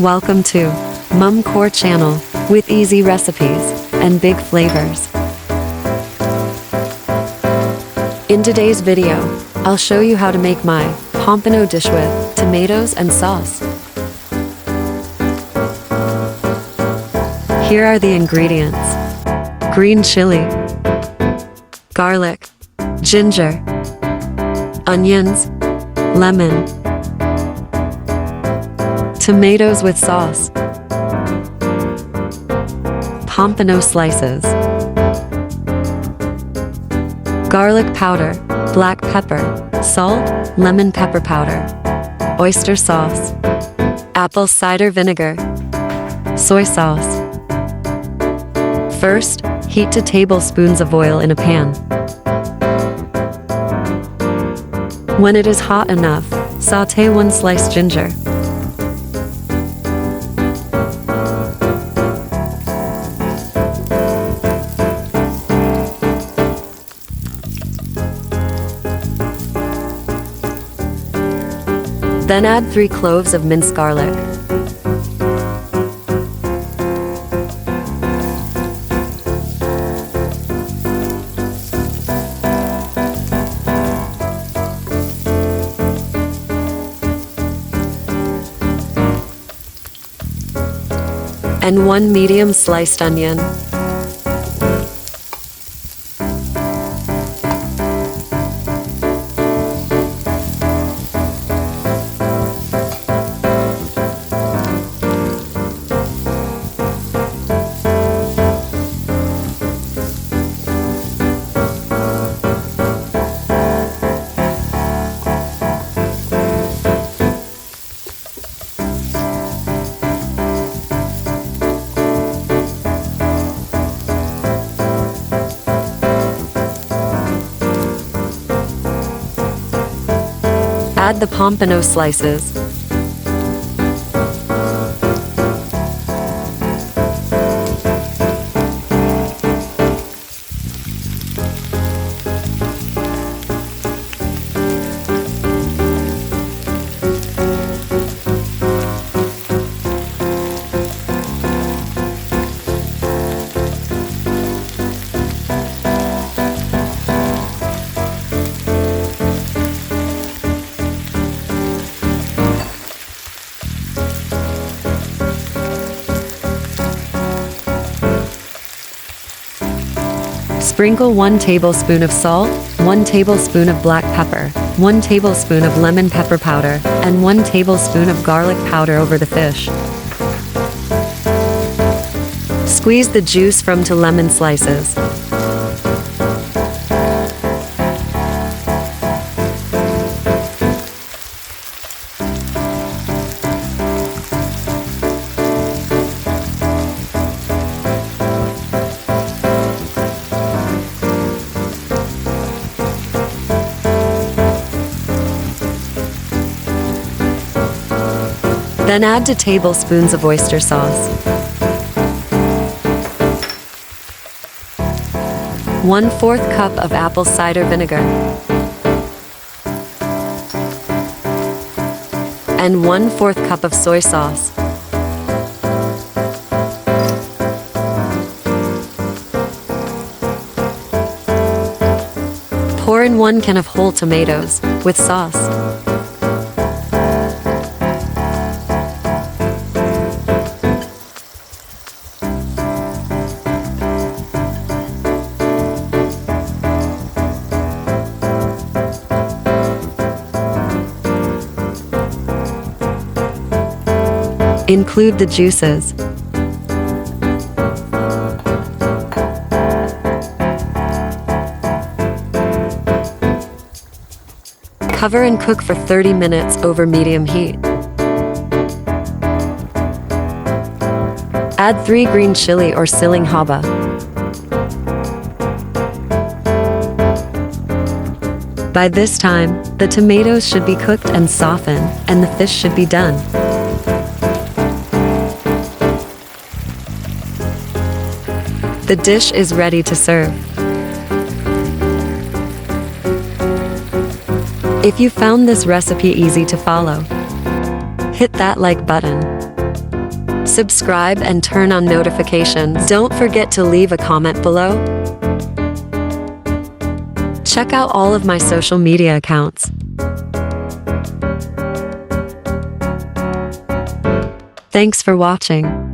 Welcome to Mum Core Channel with easy recipes and big flavors. In today's video, I'll show you how to make my Pompano dish with tomatoes and sauce. Here are the ingredients: green chili, garlic, ginger, onions, lemon, tomatoes with sauce, pompano slices, garlic powder, black pepper, salt, lemon pepper powder, oyster sauce, apple cider vinegar, soy sauce. First, heat 2 tablespoons of oil in a pan. When it is hot enough, sauté 1 sliced ginger. Then add 3 cloves of minced garlic. And 1 medium sliced onion. Add the pompano slices. Sprinkle 1 tablespoon of salt, 1 tablespoon of black pepper, 1 tablespoon of lemon pepper powder, and 1 tablespoon of garlic powder over the fish. Squeeze the juice from 2 lemon slices. Then add 2 tablespoons of oyster sauce, 1/4 cup of apple cider vinegar, and 1/4 cup of soy sauce. Pour in 1 can of whole tomatoes with sauce. Include the juices. Cover and cook for 30 minutes over medium heat. Add 3 green chili or siling haba. By this time, the tomatoes should be cooked and softened, and the fish should be done. The dish is ready to serve. If you found this recipe easy to follow, hit that like button. subscribe and turn on notifications. Don't forget to leave a comment below. Check out all of my social media accounts. Thanks for watching.